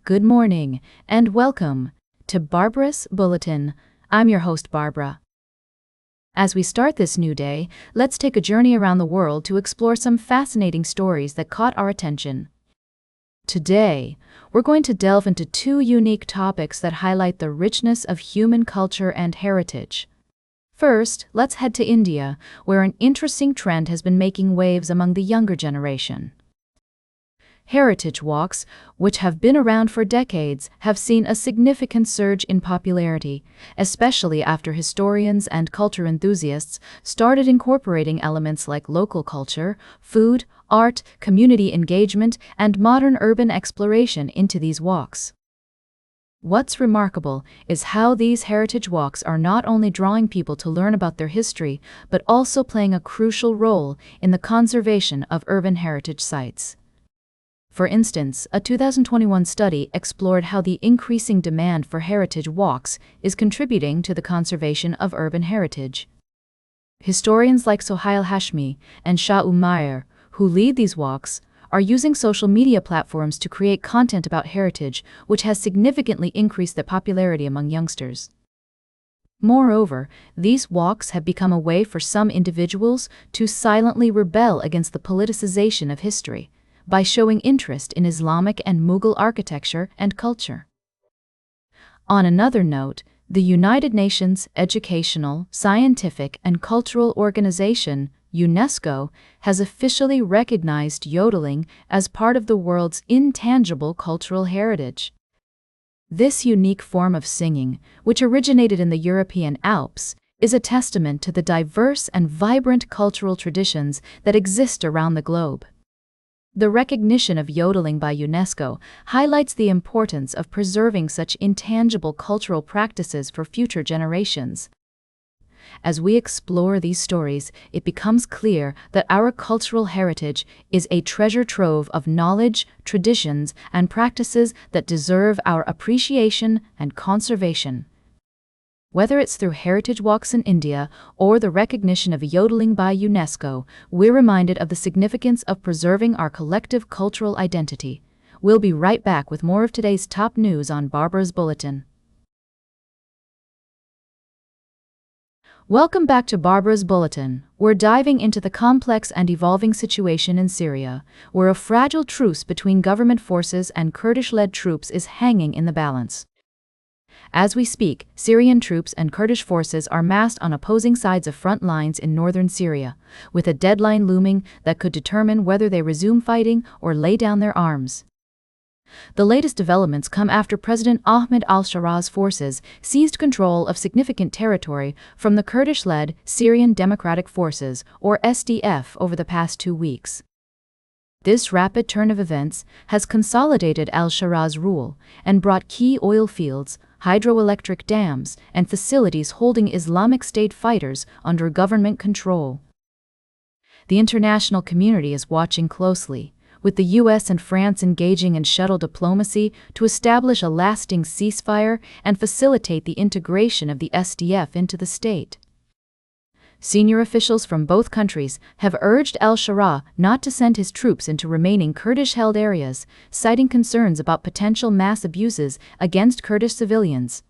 Good morning, and welcome to Barbara's Bulletin. I'm your host, Barbara. As we start this new day, let's take a journey around the world to explore some fascinating stories that caught our attention. Today, we're going to delve into two unique topics that highlight the richness of human culture and heritage. First, let's head to India, where an interesting trend has been making waves among the younger generation. Heritage walks, which have been around for decades, have seen a significant surge in popularity, especially after historians and culture enthusiasts started incorporating elements like local culture, food, art, community engagement, and modern urban exploration into these walks. What's remarkable is how these heritage walks are not only drawing people to learn about their history, but also playing a crucial role in the conservation of urban heritage sites. For instance, a 2021 study explored how the increasing demand for heritage walks is contributing to the conservation of urban heritage. Historians like Sohail Hashmi and Shah Umair, who lead these walks, are using social media platforms to create content about heritage, which has significantly increased the popularity among youngsters. Moreover, these walks have become a way for some individuals to silently rebel against the politicization of history, by showing interest in Islamic and Mughal architecture and culture. On another note, the United Nations Educational, Scientific, and Cultural Organization, UNESCO, has officially recognized yodeling as part of the world's intangible cultural heritage. This unique form of singing, which originated in the European Alps, is a testament to the diverse and vibrant cultural traditions that exist around the globe. The recognition of yodeling by UNESCO highlights the importance of preserving such intangible cultural practices for future generations. As we explore these stories, it becomes clear that our cultural heritage is a treasure trove of knowledge, traditions, and practices that deserve our appreciation and conservation. Whether it's through heritage walks in India or the recognition of yodeling by UNESCO, we're reminded of the significance of preserving our collective cultural identity. We'll be right back with more of today's top news on Barbara's Bulletin. Welcome back to Barbara's Bulletin. We're diving into the complex and evolving situation in Syria, where a fragile truce between government forces and Kurdish-led troops is hanging in the balance. As we speak, Syrian troops and Kurdish forces are massed on opposing sides of front lines in northern Syria, with a deadline looming that could determine whether they resume fighting or lay down their arms. The latest developments come after President Ahmed al-Shara's forces seized control of significant territory from the Kurdish-led Syrian Democratic Forces, or SDF, over the past 2 weeks. This rapid turn of events has consolidated al-Shara's rule and brought key oil fields, hydroelectric dams, and facilities holding Islamic State fighters under government control. The international community is watching closely, with the US and France engaging in shuttle diplomacy to establish a lasting ceasefire and facilitate the integration of the SDF into the state. Senior officials from both countries have urged al-Shara not to send his troops into remaining Kurdish-held areas, citing concerns about potential mass abuses against Kurdish civilians.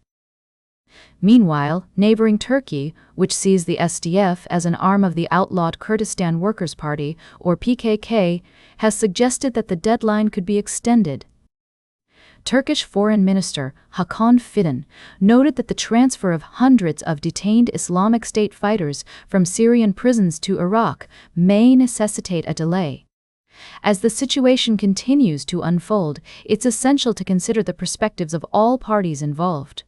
Meanwhile, neighboring Turkey, which sees the SDF as an arm of the outlawed Kurdistan Workers' Party, or PKK, has suggested that the deadline could be extended. Turkish Foreign Minister Hakan Fidan noted that the transfer of hundreds of detained Islamic State fighters from Syrian prisons to Iraq may necessitate a delay. As the situation continues to unfold, it's essential to consider the perspectives of all parties involved.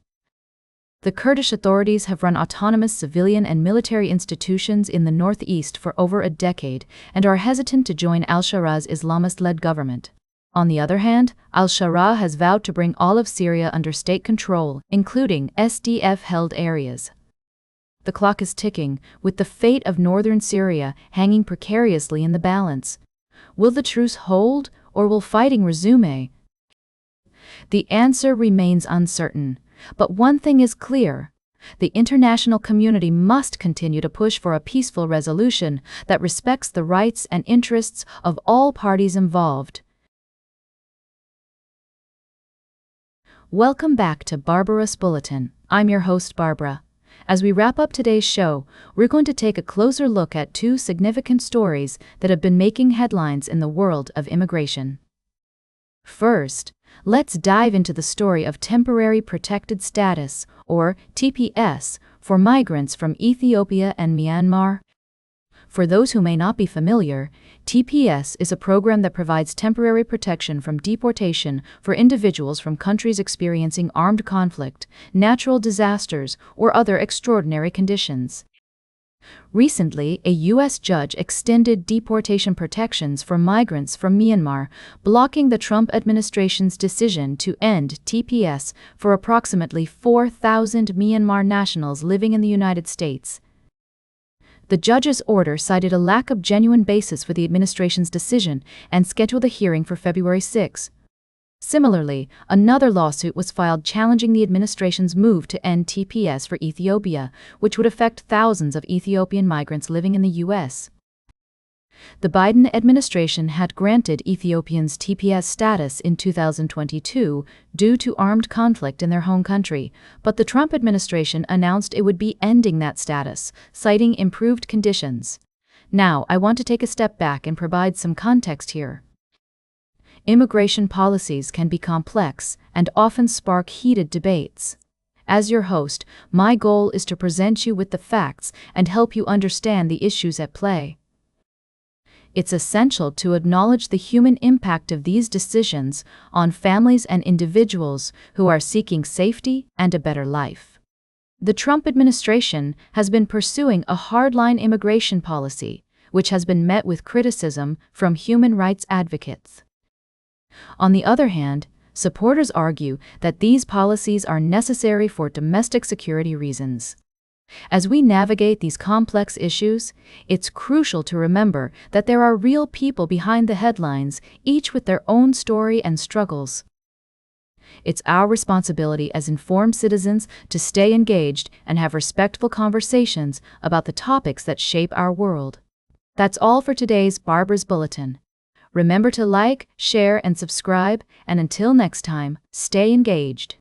The Kurdish authorities have run autonomous civilian and military institutions in the northeast for over a decade and are hesitant to join al-Shara's Islamist-led government. On the other hand, al-Shara has vowed to bring all of Syria under state control, including SDF-held areas. The clock is ticking, with the fate of northern Syria hanging precariously in the balance. Will the truce hold, or will fighting resume? The answer remains uncertain, but one thing is clear. The international community must continue to push for a peaceful resolution that respects the rights and interests of all parties involved. Welcome back to Barbarous Bulletin. I'm your host, Barbara. As we wrap up today's show, we're going to take a closer look at two significant stories that have been making headlines in the world of immigration. First, let's dive into the story of Temporary Protected Status, or TPS, for migrants from Ethiopia and Myanmar. For those who may not be familiar, TPS is a program that provides temporary protection from deportation for individuals from countries experiencing armed conflict, natural disasters, or other extraordinary conditions. Recently, a U.S. judge extended deportation protections for migrants from Myanmar, blocking the Trump administration's decision to end TPS for approximately 4,000 Myanmar nationals living in the United States. The judge's order cited a lack of genuine basis for the administration's decision and scheduled a hearing for February 6. Similarly, another lawsuit was filed challenging the administration's move to end TPS for Ethiopia, which would affect thousands of Ethiopian migrants living in the U.S. The Biden administration had granted Ethiopians TPS status in 2022 due to armed conflict in their home country, but the Trump administration announced it would be ending that status, citing improved conditions. Now, I want to take a step back and provide some context here. Immigration policies can be complex and often spark heated debates. As your host, my goal is to present you with the facts and help you understand the issues at play. It's essential to acknowledge the human impact of these decisions on families and individuals who are seeking safety and a better life. The Trump administration has been pursuing a hardline immigration policy, which has been met with criticism from human rights advocates. On the other hand, supporters argue that these policies are necessary for domestic security reasons. As we navigate these complex issues, it's crucial to remember that there are real people behind the headlines, each with their own story and struggles. It's our responsibility as informed citizens to stay engaged and have respectful conversations about the topics that shape our world. That's all for today's Barbara's Bulletin. Remember to like, share, and subscribe, and until next time, stay engaged.